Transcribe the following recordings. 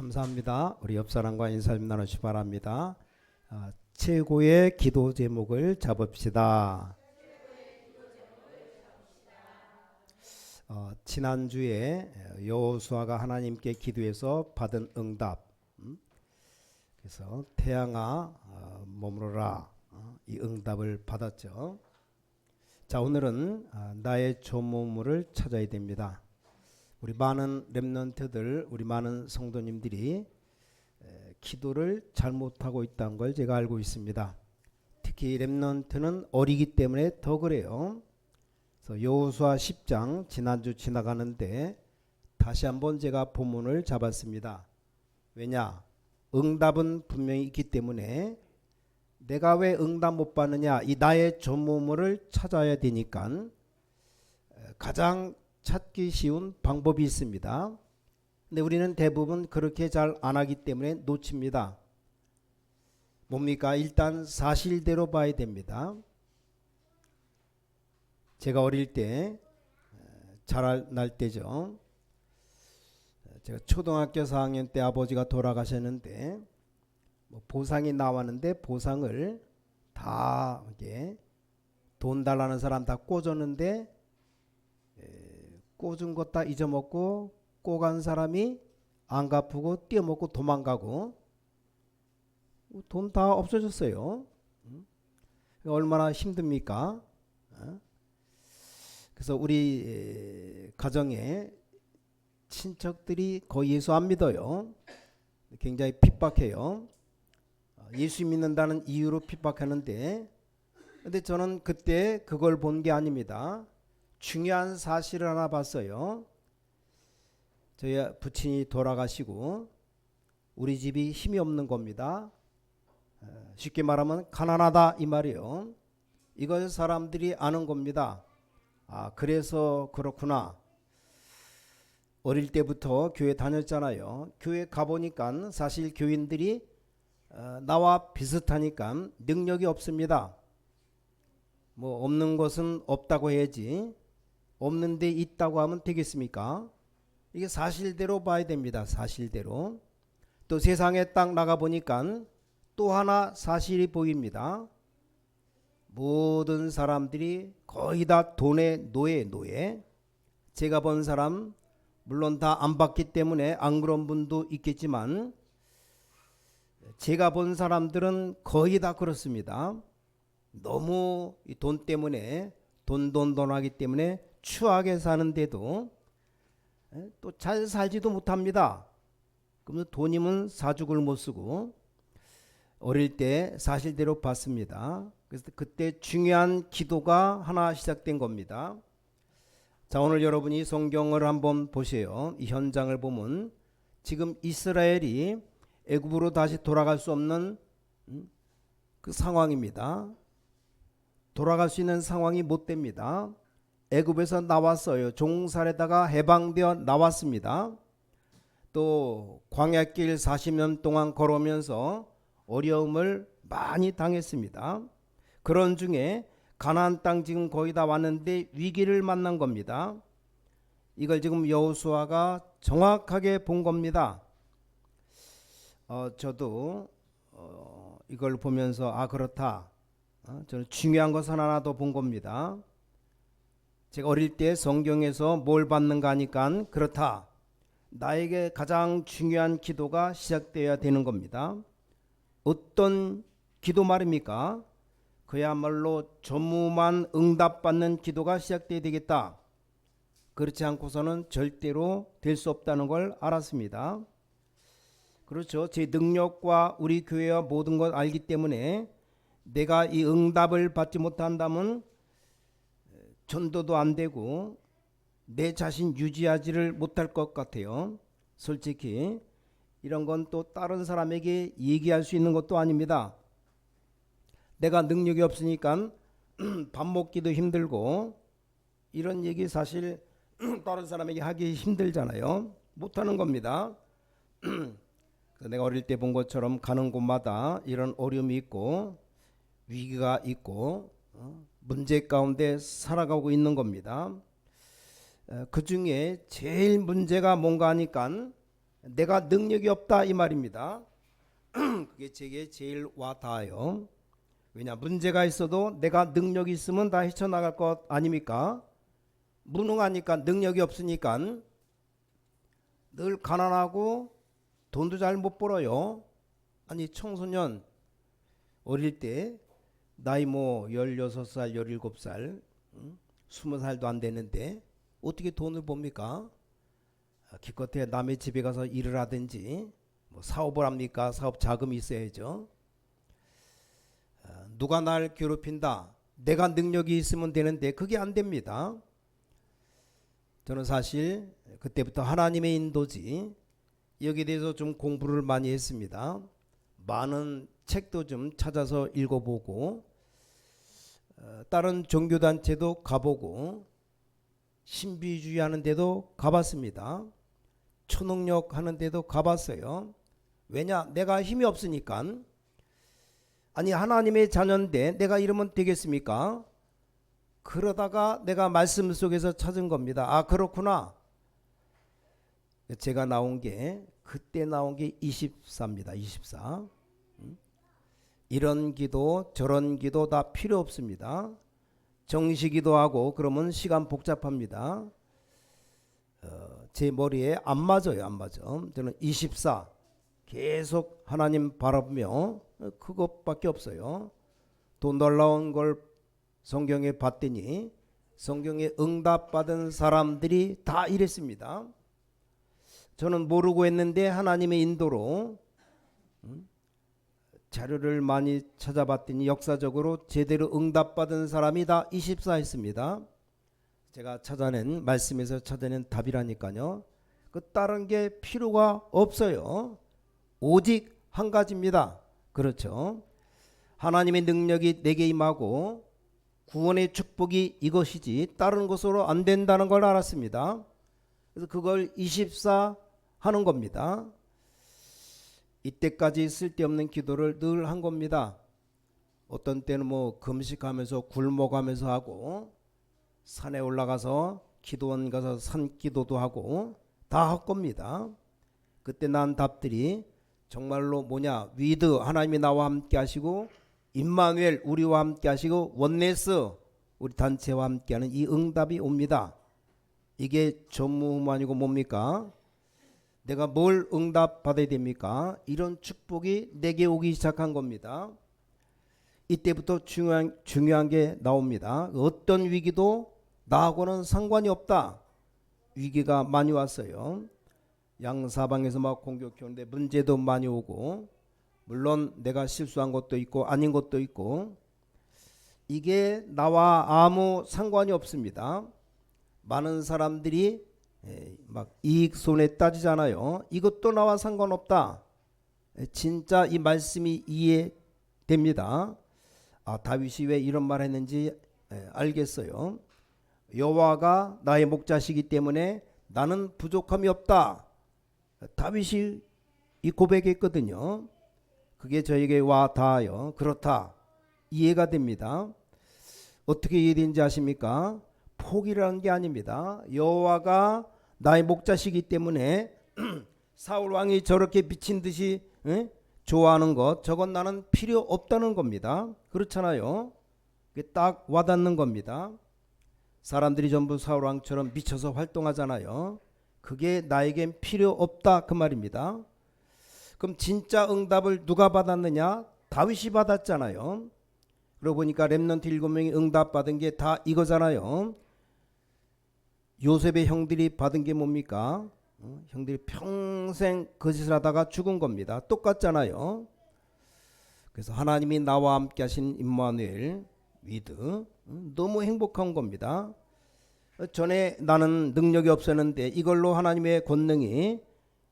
감사합니다. 우리 옆 사람과 인사 좀 나누시 바랍니다. 최고의 기도 제목을 잡읍시다. 지난주에 여호수아가 하나님께 기도해서 받은 응답, 그래서 태양아 머무르라, 이 응답을 받았죠. 자, 오늘은 나의 조문을 찾아야 됩니다. 우리 많은 렘넌트들, 우리 많은 성도님들이 기도를 잘못하고 있다는 걸 제가 알고 있습니다. 특히 렘넌트는 어리기 때문에 더 그래요. 그래서 여호수아 10장 지난주 지나가는데 다시 한번 제가 본문을 잡았습니다. 왜냐? 응답은 분명히 있기 때문에 내가 왜 응답 못 받느냐, 이 나의 전무물을 찾아야 되니까 가장 찾기 쉬운 방법이 있습니다. 근데 우리는 대부분 그렇게 잘 안 하기 때문에 놓칩니다. 뭡니까? 일단 사실대로 봐야 됩니다. 제가 어릴 때 자랄 때죠. 제가 초등학교 4학년 때 아버지가 돌아가셨는데 보상이 나왔는데 보상을 다 이렇게 돈 달라는 사람 다 꽂았는데 꽂은 것 다 잊어먹고 꼬간 사람이 안 갚고 떼어먹고 도망가고 돈 다 없어졌어요. 얼마나 힘듭니까? 그래서 우리 가정에 친척들이 거의 예수 안 믿어요. 굉장히 핍박해요. 예수 믿는다는 이유로 핍박하는데, 근데 저는 그때 그걸 본 게 아닙니다. 중요한 사실을 하나 봤어요. 저희 부친이 돌아가시고 우리 집이 힘이 없는 겁니다. 쉽게 말하면 가난하다 이 말이에요. 이걸 사람들이 아는 겁니다. 그래서 그렇구나. 어릴 때부터 교회 다녔잖아요. 교회 가보니까 사실 교인들이 나와 비슷하니까 능력이 없습니다. 뭐 없는 것은 없다고 해야지 없는데 있다고 하면 되겠습니까? 이게 사실대로 봐야 됩니다. 사실대로. 또 세상에 딱 나가보니까 또 하나 사실이 보입니다. 모든 사람들이 거의 다 돈의 노예. 제가 본 사람 물론 다 안 받기 때문에 안 그런 분도 있겠지만 제가 본 사람들은 거의 다 그렇습니다. 너무 돈 때문에 돈 하기 때문에 추하게 사는데도 또 잘 살지도 못합니다. 그러면 돈이면 사죽을 못 쓰고 어릴 때 사실대로 봤습니다. 그래서 그때 중요한 기도가 하나 시작된 겁니다. 자, 오늘 여러분이 성경을 한번 보세요. 이 현장을 보면 지금 이스라엘이 애굽으로 다시 돌아갈 수 없는 그 상황입니다. 돌아갈 수 있는 상황이 못 됩니다. 애굽에서 나왔어요. 종살에다가 해방되어 나왔습니다. 또 광야길 40년 동안 걸으면서 어려움을 많이 당했습니다. 그런 중에 가나안 땅 지금 거의 다 왔는데 위기를 만난 겁니다. 이걸 지금 여호수아가 정확하게 본 겁니다. 저도 이걸 보면서 그렇다. 저는 중요한 것은 하나 더 본 겁니다. 제가 어릴 때 성경에서 뭘 받는가 하니까 그렇다. 나에게 가장 중요한 기도가 시작되어야 되는 겁니다. 어떤 기도 말입니까? 그야말로 전무만 응답받는 기도가 시작되어야 되겠다. 그렇지 않고서는 절대로 될 수 없다는 걸 알았습니다. 그렇죠. 제 능력과 우리 교회와 모든 걸 알기 때문에 내가 이 응답을 받지 못한다면 전도도 안 되고 내 자신 유지하지를 못할 것 같아요. 솔직히 이런 건 또 다른 사람에게 얘기할 수 있는 것도 아닙니다. 내가 능력이 없으니까 밥 먹기도 힘들고 이런 얘기 사실 다른 사람에게 하기 힘들잖아요. 못하는 겁니다. 내가 어릴 때 본 것처럼 가는 곳마다 이런 어려움이 있고 위기가 있고 문제 가운데 살아가고 있는 겁니다. 그 중에 제일 문제가 뭔가 하니까 내가 능력이 없다 이 말입니다. 그게 제게 제일 와 닿아요. 왜냐, 문제가 있어도 내가 능력이 있으면 다 헤쳐나갈 것 아닙니까? 무능하니까, 능력이 없으니까 늘 가난하고 돈도 잘 못 벌어요. 아니, 청소년 어릴 때 나이 뭐 16살 17살 20살도 안 되는데 어떻게 돈을 법니까? 기껏해 남의 집에 가서 일을 하든지 뭐 사업을 합니까? 사업 자금이 있어야죠. 누가 날 괴롭힌다, 내가 능력이 있으면 되는데 그게 안 됩니다. 저는 사실 그때부터 하나님의 인도지, 여기에 대해서 좀 공부를 많이 했습니다. 많은 책도 좀 찾아서 읽어보고, 다른 종교단체도 가보고, 신비주의 하는 데도 가봤습니다. 초능력 하는 데도 가봤어요. 왜냐, 내가 힘이 없으니까. 아니, 하나님의 자녀인데 내가 이러면 되겠습니까? 그러다가 내가 말씀 속에서 찾은 겁니다. 아, 그렇구나. 제가 나온 게, 그때 나온 게 24입니다. 24. 이런 기도 저런 기도 다 필요 없습니다. 정시기도 하고 그러면 시간 복잡합니다. 제 머리에 안 맞아요. 안 맞아. 저는 24 계속 하나님 바라보며 그것밖에 없어요. 또 놀라운 걸 성경에 봤더니 성경에 응답받은 사람들이 다 이랬습니다. 저는 모르고 했는데 하나님의 인도로 자료를 많이 찾아봤더니 역사적으로 제대로 응답받은 사람이 다 24 했습니다. 제가 찾아낸, 말씀에서 찾아낸 답이라니까요. 그 다른 게 필요가 없어요. 오직 한 가지입니다. 그렇죠. 하나님의 능력이 내게 임하고 구원의 축복이 이것이지 다른 것으로 안 된다는 걸 알았습니다. 그래서 그걸 24 하는 겁니다. 이때까지 쓸데없는 기도를 늘 한 겁니다. 어떤 때는 뭐 금식하면서 굶어가면서 하고, 산에 올라가서 기도원 가서 산 기도도 하고 다 할 겁니다. 그때 난 답들이 정말로 뭐냐, 위드 하나님이 나와 함께 하시고, 임마누엘 우리와 함께 하시고, 원네스 우리 단체와 함께 하는 이 응답이 옵니다. 이게 전무후무아니고 뭡니까? 내가 뭘 응답받아야 됩니까? 이런 축복이 내게 오기 시작한 겁니다. 이때부터 중요한 게 나옵니다. 어떤 위기도 나하고는 상관이 없다. 위기가 많이 왔어요. 양사방에서 막 공격해 오는데 문제도 많이 오고, 물론 내가 실수한 것도 있고 아닌 것도 있고, 이게 나와 아무 상관이 없습니다. 많은 사람들이 막 이익 손해 따지잖아요. 이것도 나와 상관없다. 진짜 이 말씀이 이해됩니다. 아, 다윗이 왜 이런 말 했는지 알겠어요. 여호와가 나의 목자시기 때문에 나는 부족함이 없다. 다윗이 이 고백했거든요. 그게 저에게 와 닿아요. 그렇다. 이해가 됩니다. 어떻게 이해되는지 아십니까? 포기라는 게 아닙니다. 여호와가 나의 목자시기 때문에 사울 왕이 저렇게 미친 듯이 좋아하는 것, 저건 나는 필요 없다는 겁니다. 그렇잖아요. 그게 딱 와닿는 겁니다. 사람들이 전부 사울 왕처럼 미쳐서 활동하잖아요. 그게 나에겐 필요 없다 그 말입니다. 그럼 진짜 응답을 누가 받았느냐? 다윗이 받았잖아요. 그러고 보니까 렘넌트 7명이 응답받은 게 다 이거잖아요. 요셉의 형들이 받은 게 뭡니까? 형들이 평생 거짓을 하다가 죽은 겁니다. 똑같잖아요. 그래서 하나님이 나와 함께 하신 임마누엘 위드, 너무 행복한 겁니다. 전에 나는 능력이 없었는데 이걸로 하나님의 권능이,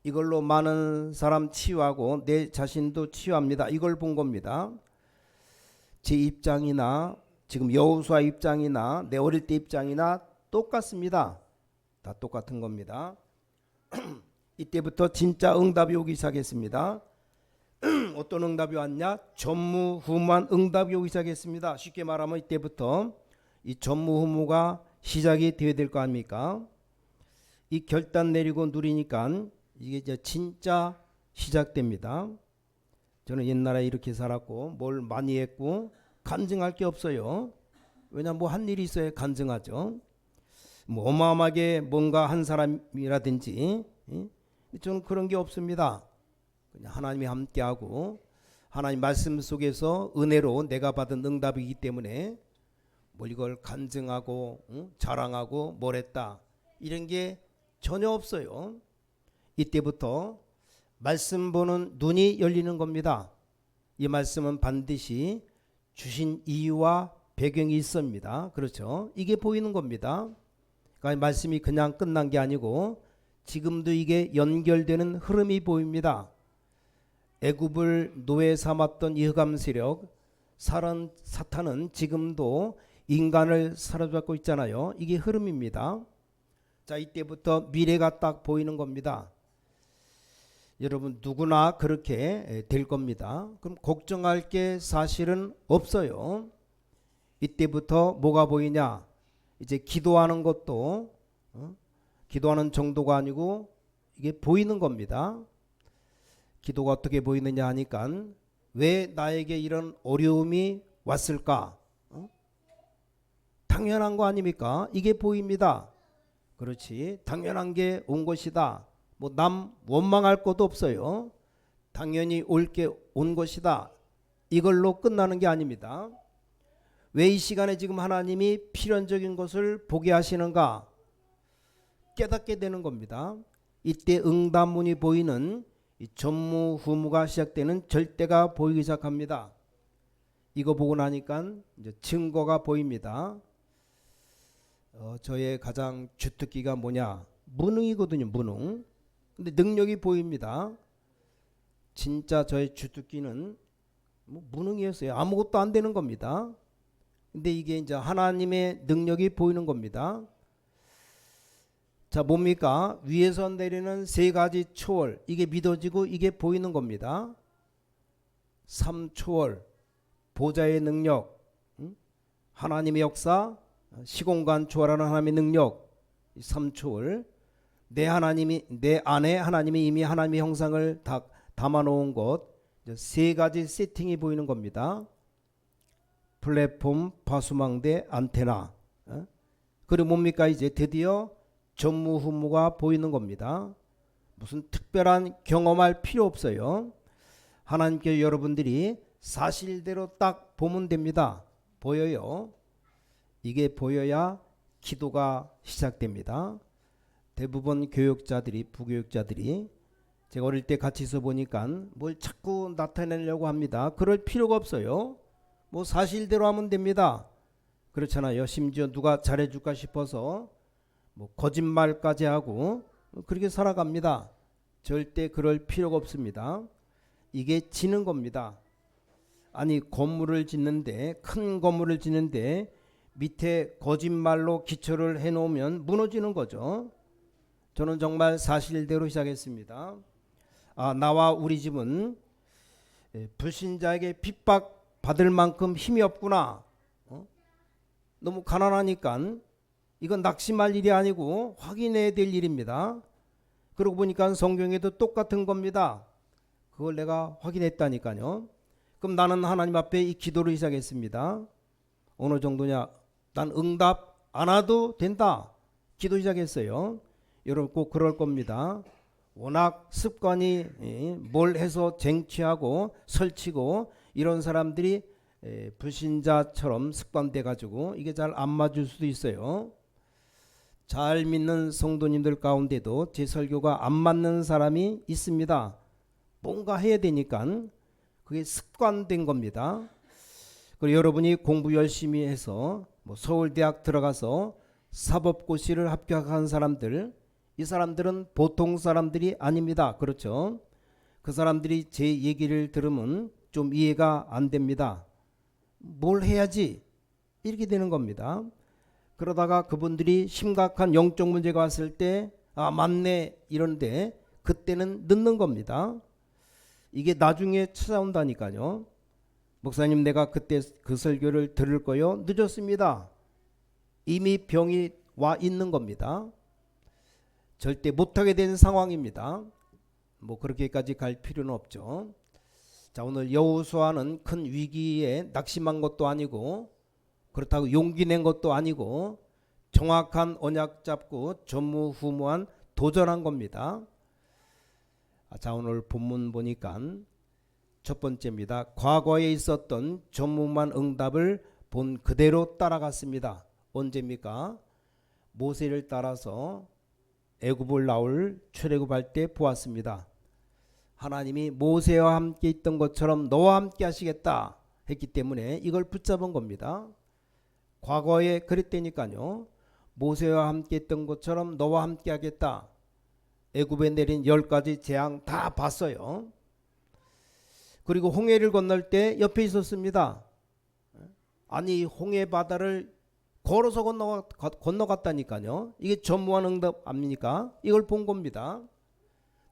이걸로 많은 사람 치유하고 내 자신도 치유합니다. 이걸 본 겁니다. 제 입장이나 지금 여호수아 입장이나 내 어릴 때 입장이나 똑같습니다. 다 똑같은 겁니다. 이때부터 진짜 응답이 오기 시작했습니다. 어떤 응답이 왔냐? 전무후무한 응답이 오기 시작했습니다. 쉽게 말하면 이때부터 이 전무후무가 시작이 되어야 될 거 아닙니까? 이 결단 내리고 누리니까 이게 이제 진짜 시작됩니다. 저는 옛날에 이렇게 살았고 뭘 많이 했고 간증할 게 없어요. 왜냐 뭐 한 일이 있어야 간증하죠. 뭐 어마어마하게 뭔가 한 사람이라든지 저는 그런 게 없습니다. 그냥 하나님이 함께하고 하나님 말씀 속에서 은혜로 내가 받은 응답이기 때문에 뭐 이걸 간증하고 자랑하고 뭘 했다 이런 게 전혀 없어요. 이때부터 말씀 보는 눈이 열리는 겁니다. 이 말씀은 반드시 주신 이유와 배경이 있습니다. 그렇죠? 이게 보이는 겁니다. 그러니까 말씀이 그냥 끝난 게 아니고 지금도 이게 연결되는 흐름이 보입니다. 애굽을 노예 삼았던 이 흑암 세력 사탄은 지금도 인간을 사로잡고 있잖아요. 이게 흐름입니다. 자, 이때부터 미래가 딱 보이는 겁니다. 여러분 누구나 그렇게 될 겁니다. 그럼 걱정할 게 사실은 없어요. 이때부터 뭐가 보이냐? 이제 기도하는 것도 기도하는 정도가 아니고 이게 보이는 겁니다. 기도가 어떻게 보이느냐 하니까 왜 나에게 이런 어려움이 왔을까? 당연한 거 아닙니까? 이게 보입니다. 그렇지. 당연한 게 온 것이다. 뭐 남 원망할 것도 없어요. 당연히 올 게 온 것이다. 이걸로 끝나는 게 아닙니다. 왜 이 시간에 지금 하나님이 필연적인 것을 보게 하시는가? 깨닫게 되는 겁니다. 이때 응답문이 보이는 이 전무후무가 시작되는 절대가 보이기 시작합니다. 이거 보고 나니까 이제 증거가 보입니다. 저의 가장 주특기가 뭐냐? 무능이거든요. 무능. 근데 능력이 보입니다. 진짜 저의 주특기는 뭐 무능이었어요. 아무것도 안 되는 겁니다. 근데 이게 이제 하나님의 능력이 보이는 겁니다. 자, 뭡니까? 위에서 내리는 세 가지 초월, 이게 믿어지고 이게 보이는 겁니다. 3초월, 보좌의 능력, 하나님의 역사, 시공간 초월하는 하나님의 능력, 3초월, 내 안에 하나님이 이미 하나님의 형상을 다 담아놓은 것, 세 가지 세팅이 보이는 겁니다. 플랫폼, 파수망대, 안테나. 그리고 뭡니까? 이제 드디어 전무후무가 보이는 겁니다. 무슨 특별한 경험할 필요 없어요. 하나님께 여러분들이 사실대로 딱 보면 됩니다. 보여요. 이게 보여야 기도가 시작됩니다. 대부분 교육자들이, 부교육자들이 제가 어릴 때 같이 있어 보니까 뭘 자꾸 나타내려고 합니다. 그럴 필요가 없어요. 뭐 사실대로 하면 됩니다. 그렇잖아요. 심지어 누가 잘해줄까 싶어서 뭐 거짓말까지 하고 그렇게 살아갑니다. 절대 그럴 필요가 없습니다. 이게 지는 겁니다. 아니 건물을 짓는데 큰 건물을 짓는데 밑에 거짓말로 기초를 해놓으면 무너지는 거죠. 저는 정말 사실대로 시작했습니다. 나와 우리 집은 불신자에게 핍박받을 만큼 힘이 없구나. 너무 가난하니까 이건 낙심할 일이 아니고 확인해야 될 일입니다. 그러고 보니까 성경에도 똑같은 겁니다. 그걸 내가 확인했다니까요. 그럼 나는 하나님 앞에 이 기도를 시작했습니다. 어느 정도냐? 난 응답 안 와도 된다. 기도 시작했어요. 여러분 꼭 그럴 겁니다. 워낙 습관이 뭘 해서 쟁취하고 설치고 이런 사람들이 불신자처럼 습관돼 가지고 이게 잘 안 맞을 수도 있어요. 잘 믿는 성도님들 가운데도 제 설교가 안 맞는 사람이 있습니다. 뭔가 해야 되니까 그게 습관된 겁니다. 그리고 여러분이 공부 열심히 해서 뭐 서울대학 들어가서 사법고시를 합격한 사람들, 이 사람들은 보통 사람들이 아닙니다. 그렇죠? 그 사람들이 제 얘기를 들으면 좀 이해가 안 됩니다. 뭘 해야지? 이렇게 되는 겁니다. 그러다가 그분들이 심각한 영적 문제가 왔을 때 맞네 이런데 그때는 늦는 겁니다. 이게 나중에 찾아온다니까요. 목사님 내가 그때 그 설교를 들을 거요? 늦었습니다. 이미 병이 와 있는 겁니다. 절대 못하게 된 상황입니다. 뭐 그렇게까지 갈 필요는 없죠. 자, 오늘 여호수아는 큰 위기에 낙심한 것도 아니고 그렇다고 용기 낸 것도 아니고 정확한 언약 잡고 전무후무한 도전한 겁니다. 자, 오늘 본문 보니까 첫 번째입니다. 과거에 있었던 전무후무한 응답을 본 그대로 따라갔습니다. 언제입니까? 모세를 따라서 애굽을 나올 출애굽할 때 보았습니다. 하나님이 모세와 함께 있던 것처럼 너와 함께 하시겠다 했기 때문에 이걸 붙잡은 겁니다. 과거에 그랬다니까요. 모세와 함께 있던 것처럼 너와 함께 하겠다. 애굽에 내린 10가지 재앙 다 봤어요. 그리고 홍해를 건널 때 옆에 있었습니다. 아니 홍해 바다를 걸어서 건너갔다니까요. 이게 전무한 응답 아닙니까? 이걸 본 겁니다.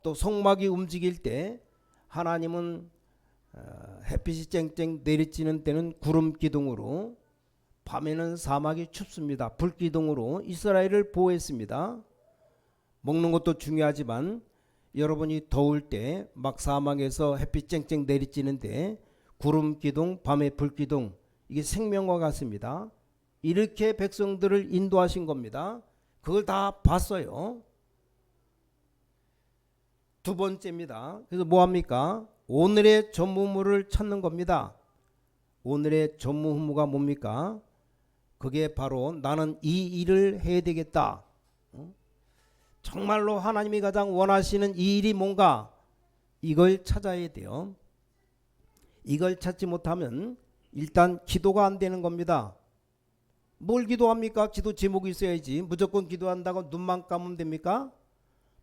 또 성막이 움직일 때 하나님은 햇빛이 쨍쨍 내리쬐는 때는 구름 기둥으로, 밤에는 사막이 춥습니다. 불 기둥으로 이스라엘을 보호했습니다. 먹는 것도 중요하지만 여러분이 더울 때 막 사막에서 햇빛 쨍쨍 내리쬐는데 구름 기둥, 밤에 불 기둥, 이게 생명과 같습니다. 이렇게 백성들을 인도하신 겁니다. 그걸 다 봤어요. 두 번째입니다. 그래서 뭐합니까? 오늘의 전무후무를 찾는 겁니다. 오늘의 전무후무가 뭡니까? 그게 바로 나는 이 일을 해야 되겠다. 정말로 하나님이 가장 원하시는 이 일이 뭔가, 이걸 찾아야 돼요. 이걸 찾지 못하면 일단 기도가 안 되는 겁니다. 뭘 기도합니까? 기도 제목이 있어야지. 무조건 기도한다고 눈만 감으면 됩니까?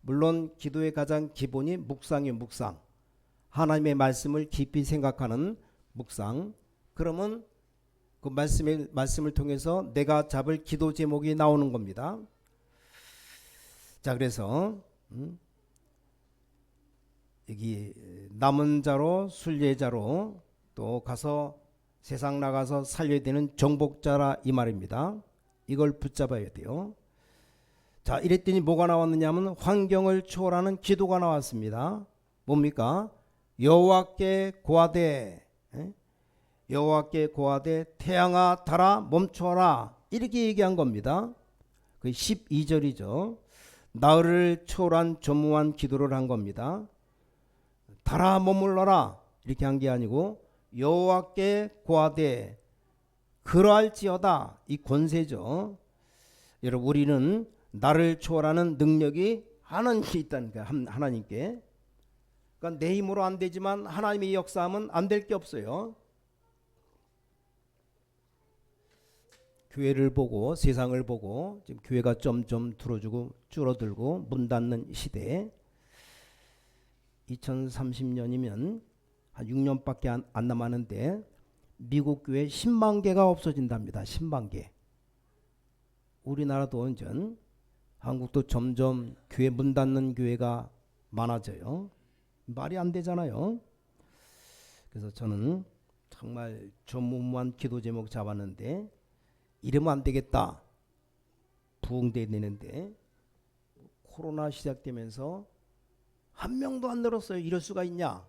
물론 기도의 가장 기본이 묵상이에요. 묵상. 하나님의 말씀을 깊이 생각하는 묵상. 그러면 그 말씀을 통해서 내가 잡을 기도 제목이 나오는 겁니다. 자, 그래서 여기 남은 자로 순례자로 또 가서 세상 나가서 살려야 되는 정복자라 이 말입니다. 이걸 붙잡아야 돼요. 자, 이랬더니 뭐가 나왔느냐 하면 환경을 초월하는 기도가 나왔습니다. 뭡니까? 여호와께 고하되, 여호와께 고하되 태양아 달아 멈춰라, 이렇게 얘기한 겁니다. 그 12절이죠. 나흘을 초월한 전무한 기도를 한 겁니다. 달아 머물러라 이렇게 한 게 아니고 여호와께 고하되 그러할지어다, 이 권세죠. 여러분, 우리는 나를 초월하는 능력이 하나님께 있다니까. 하나님께. 그러니까 내 힘으로 안 되지만 하나님의 역사하면 안 될 게 없어요. 교회를 보고 세상을 보고 지금 교회가 점점 줄어들고 문 닫는 시대에 2030년이면 한 6년밖에 안 남았는데 미국 교회 10만 개가 없어진답니다. 10만 개. 우리나라도 언젠, 한국도 점점 교회 문 닫는 교회가 많아져요. 말이 안 되잖아요. 그래서 저는 정말 전무후무한 기도 제목 잡았는데 이러면 안 되겠다. 부흥돼야 되는데 코로나 시작되면서 한 명도 안 늘었어요. 이럴 수가 있냐?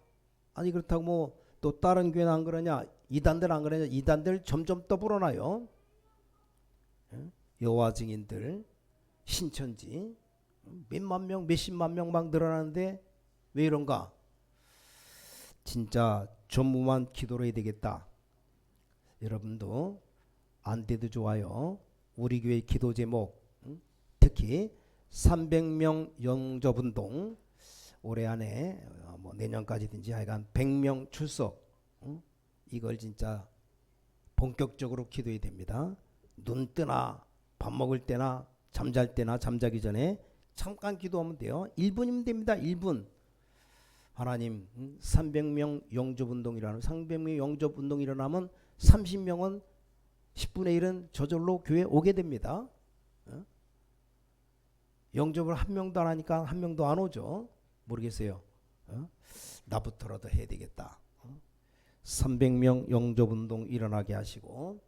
아니 그렇다고 뭐 또 다른 교회는 안 그러냐? 이단들 안 그러냐? 이단들 점점 떠불어나요. 여호와 증인들, 신천지 몇만 명, 몇십만 명 막 늘어나는데 왜 이런가? 진짜 전무만 기도로 해야 되겠다. 여러분도 안 돼도 좋아요. 우리 교회 기도 제목, 특히 300명 영접운동, 올해 안에 뭐 내년까지든지 하여간 100명 출석, 이걸 진짜 본격적으로 기도해야 됩니다. 눈 뜨나 밥 먹을 때나 잠잘 때나 잠자기 전에 잠깐 기도하면 돼요. 1분이면 됩니다. 1분. 하나님, 300명 영접운동 300명 영접운동 일어나면 30명은 10분의 1은 저절로 교회 오게 됩니다. 영접을 한 명도 안 하니까 한 명도 안 오죠. 모르겠어요. 나부터라도 해야 되겠다. 300명 영접운동 일어나게 하시고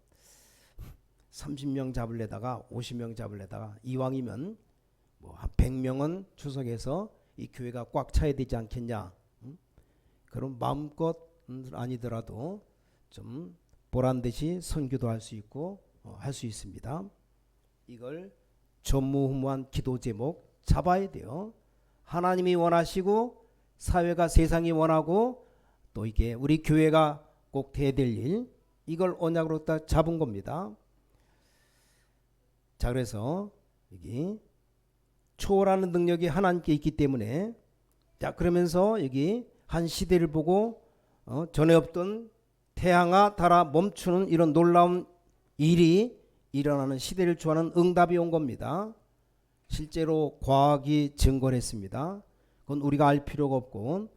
30명 잡으려다가 50명 잡으려다가 이왕이면 뭐 한 100명은 추석해서 이 교회가 꽉 차야 되지 않겠냐. 그럼 마음껏 아니더라도 좀 보란듯이 선교도 할 수 있고 할 수 있습니다. 이걸 전무후무한 기도 제목 잡아야 돼요. 하나님이 원하시고 사회가 세상이 원하고 또 이게 우리 교회가 꼭 해야 될 일, 이걸 언약으로 딱 잡은 겁니다. 자, 그래서 여기 초월하는 능력이 하나님께 있기 때문에, 자, 그러면서 여기 한 시대를 보고 전에 없던 태양아 달아 멈추는 이런 놀라운 일이 일어나는 시대를 초하는 응답이 온 겁니다. 실제로 과학이 증거를 했습니다. 그건 우리가 알 필요가 없고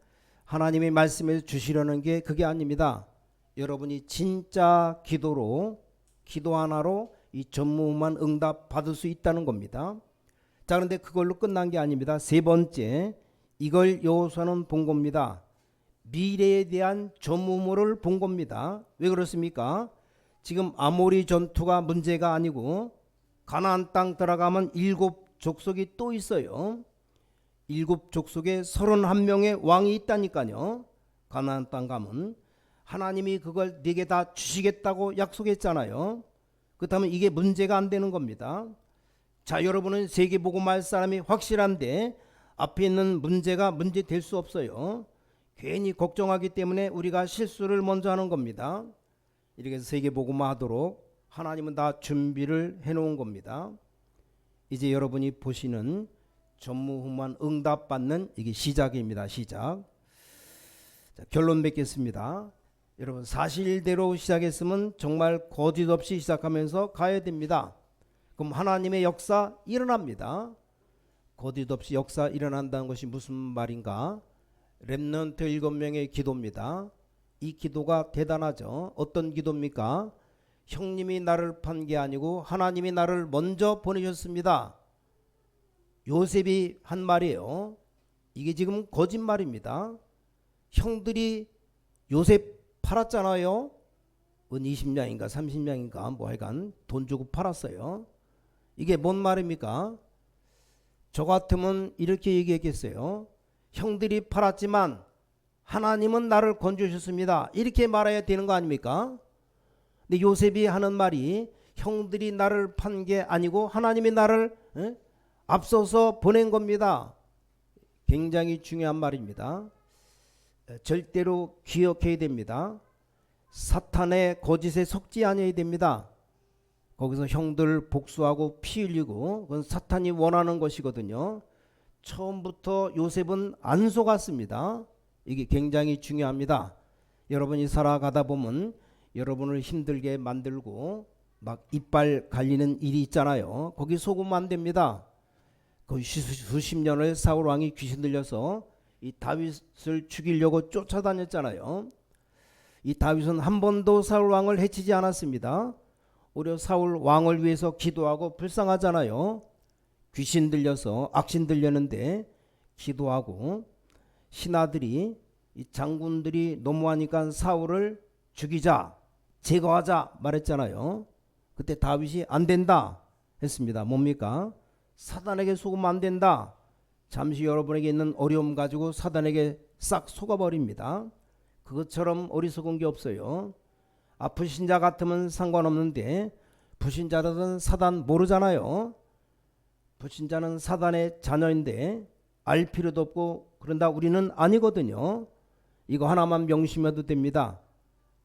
하나님의 말씀에서 주시려는 게 그게 아닙니다. 여러분이 진짜 기도로, 기도 하나로 이 전무후무한 응답 받을 수 있다는 겁니다. 자, 그런데 그걸로 끝난 게 아닙니다. 세 번째, 이걸 여호수아는 본 겁니다. 미래에 대한 전무후무를 본 겁니다. 왜 그렇습니까? 지금 아모리 전투가 문제가 아니고 가나안 땅 들어가면 7족속이 또 있어요. 7족속에 31명의 왕이 있다니까요. 가나안 땅 가면 하나님이 그걸 네게 다 주시겠다고 약속했잖아요. 그렇다면 이게 문제가 안 되는 겁니다. 자, 여러분은 세계복음할 사람이 확실한데 앞에 있는 문제가 문제 될 수 없어요. 괜히 걱정하기 때문에 우리가 실수를 먼저 하는 겁니다. 이렇게 해서 세계복음화 하도록 하나님은 다 준비를 해놓은 겁니다. 이제 여러분이 보시는 전무후무한 응답받는 이게 시작입니다. 시작. 자, 결론 맺겠습니다. 여러분, 사실대로 시작했으면 정말 거짓 없이 시작하면서 가야 됩니다. 그럼 하나님의 역사 일어납니다. 거짓 없이 역사 일어난다는 것이 무슨 말인가? 렘넌트 7명의 기도입니다. 이 기도가 대단하죠. 어떤 기도입니까? 형님이 나를 판 게 아니고 하나님이 나를 먼저 보내셨습니다. 요셉이 한 말이에요. 이게 지금 거짓말입니다. 형들이 요셉 팔았잖아요. 은 20냥인가 30냥인가 뭐 하여간 돈 주고 팔았어요. 이게 뭔 말입니까? 저 같으면 이렇게 얘기했겠어요. 형들이 팔았지만 하나님은 나를 건져주셨습니다. 이렇게 말해야 되는 거 아닙니까? 근데 요셉이 하는 말이 형들이 나를 판 게 아니고 하나님이 나를 앞서서 보낸 겁니다. 굉장히 중요한 말입니다. 절대로 기억해야 됩니다. 사탄의 거짓에 속지 않아야 됩니다. 거기서 형들 복수하고 피 흘리고 그건 사탄이 원하는 것이거든요. 처음부터 요셉은 안 속았습니다. 이게 굉장히 중요합니다. 여러분이 살아가다 보면 여러분을 힘들게 만들고 막 이빨 갈리는 일이 있잖아요. 거기 속으면 안 됩니다. 거의 수십 년을 사울 왕이 귀신 들려서 이 다윗을 죽이려고 쫓아다녔잖아요. 이 다윗은 한 번도 사울 왕을 해치지 않았습니다. 오히려 사울 왕을 위해서 기도하고 불쌍하잖아요. 귀신 들려서 악신 들렸는데 기도하고 신하들이 이 장군들이 너무하니까 사울을 죽이자, 제거하자 말했잖아요. 그때 다윗이 안 된다 했습니다. 뭡니까? 사단에게 속으면 안 된다. 잠시 여러분에게 있는 어려움 가지고 사단에게 싹 속아버립니다. 그것처럼 어리석은 게 없어요. 아프신 자 같으면 상관없는데 불신자들은 사단 모르잖아요. 불신자는 사단의 자녀인데 알 필요도 없고 그런다 우리는 아니거든요. 이거 하나만 명심해도 됩니다.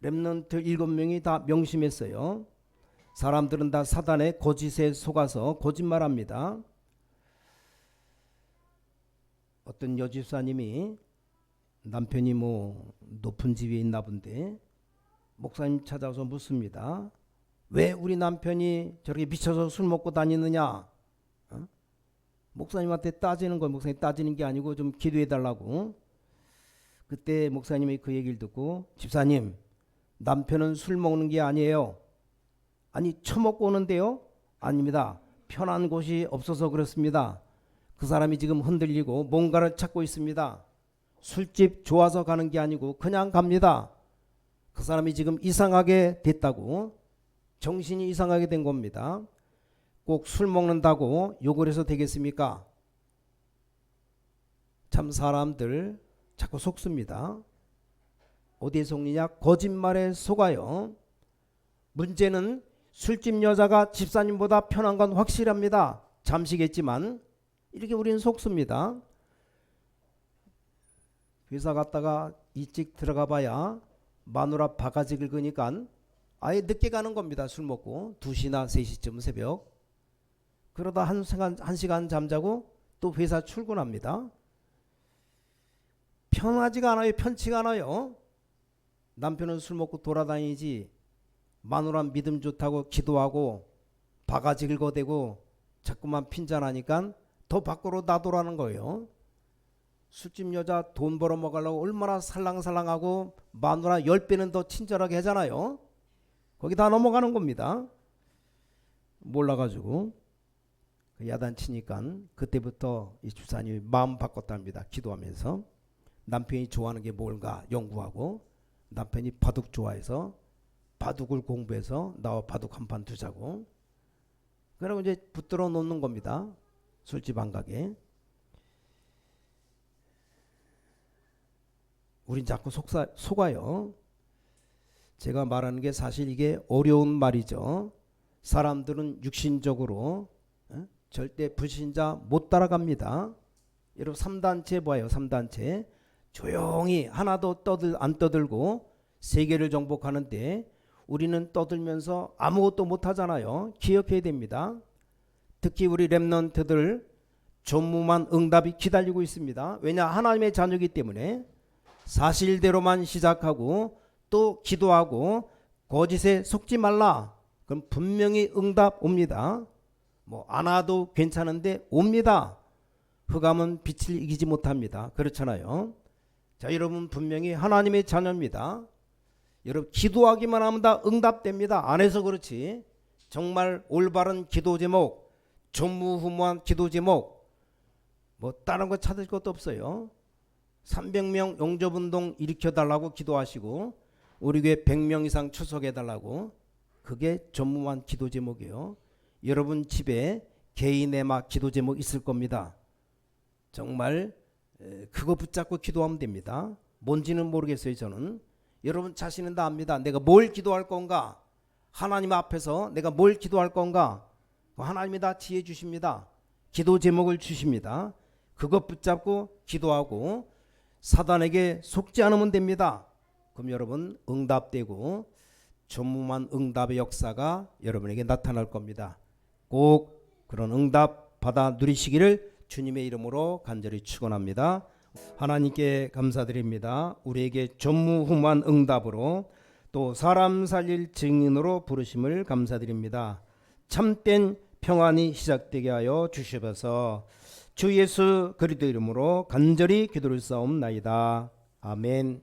렘넌트 7명이 다 명심했어요. 사람들은 다 사단의 거짓에 속아서 거짓말합니다. 어떤 여집사님이 남편이 뭐 높은 집에 있나 본데 목사님 찾아와서 묻습니다. 왜 우리 남편이 저렇게 미쳐서 술 먹고 다니느냐? 목사님한테 따지는 건 목사님 따지는 게 아니고 좀 기도해 달라고. 그때 목사님이 그 얘기를 듣고 집사님, 남편은 술 먹는 게 아니에요. 아니 처먹고 오는데요? 아닙니다. 편한 곳이 없어서 그렇습니다. 그 사람이 지금 흔들리고 뭔가를 찾고 있습니다. 술집 좋아서 가는 게 아니고 그냥 갑니다. 그 사람이 지금 이상하게 됐다고. 정신이 이상하게 된 겁니다. 꼭 술 먹는다고 욕을 해서 되겠습니까? 참 사람들 자꾸 속습니다. 어디에 속느냐? 거짓말에 속아요. 문제는 술집 여자가 집사님보다 편한 건 확실합니다. 잠시겠지만 이렇게 우리는 속습니다. 회사 갔다가 일찍 들어가 봐야 마누라 바가지 긁으니까 아예 늦게 가는 겁니다. 술 먹고 2시나 3시쯤 새벽. 그러다 한 시간 잠자고 또 회사 출근합니다. 편하지가 않아요. 편치가 않아요. 남편은 술 먹고 돌아다니지 마누라 믿음 좋다고 기도하고 바가지 긁어대고 자꾸만 핀잔하니까 더 밖으로 나돌아는 거예요. 술집 여자 돈 벌어 먹으려고 얼마나 살랑살랑하고 마누라 10배는 더 친절하게 하잖아요. 거기 다 넘어가는 겁니다. 몰라가지고 야단치니까 그때부터 이 집사님이 마음 바꿨답니다. 기도하면서 남편이 좋아하는 게 뭘까 연구하고 남편이 바둑 좋아해서 바둑을 공부해서 나와 바둑 한 판 두자고. 그러고 이제 붙들어 놓는 겁니다. 술집 안 가게. 우린 자꾸 속아요. 제가 말하는 게 사실 이게 어려운 말이죠. 사람들은 육신적으로 절대 불신자 못 따라갑니다. 여러분 3단체 봐요. 3단체 조용히 하나도 안 떠들고 세계를 정복하는데 우리는 떠들면서 아무것도 못하잖아요. 기억해야 됩니다. 특히 우리 렘넌트들 전무만 응답이 기다리고 있습니다. 왜냐? 하나님의 자녀이기 때문에 사실대로만 시작하고 또 기도하고 거짓에 속지 말라. 그럼 분명히 응답 옵니다. 뭐 안 와도 괜찮은데 옵니다. 흑암은 빛을 이기지 못합니다. 그렇잖아요. 자, 여러분 분명히 하나님의 자녀입니다. 여러분 기도하기만 하면 다 응답됩니다. 안 해서 그렇지. 정말 올바른 기도 제목, 전무후무한 기도 제목 뭐 다른 거 찾을 것도 없어요. 300명 영접운동 일으켜달라고 기도하시고 우리 교회 100명 이상 출석해달라고. 그게 전무한 기도 제목이에요. 여러분 집에 개인의 막 기도 제목 있을 겁니다. 정말 그거 붙잡고 기도하면 됩니다. 뭔지는 모르겠어요. 저는 여러분 자신은 다 압니다. 내가 뭘 기도할 건가? 하나님 앞에서 내가 뭘 기도할 건가? 하나님이 다 지혜 주십니다. 기도 제목을 주십니다. 그것 붙잡고 기도하고 사단에게 속지 않으면 됩니다. 그럼 여러분 응답되고 전무한 응답의 역사가 여러분에게 나타날 겁니다. 꼭 그런 응답 받아 누리시기를 주님의 이름으로 간절히 축원합니다. 하나님께 감사드립니다. 우리에게 전무후무한 응답으로 또 사람 살릴 증인으로 부르심을 감사드립니다. 참된 평안이 시작되게 하여 주시옵소서. 주 예수 그리스도 이름으로 간절히 기도를 싸움나이다. 아멘.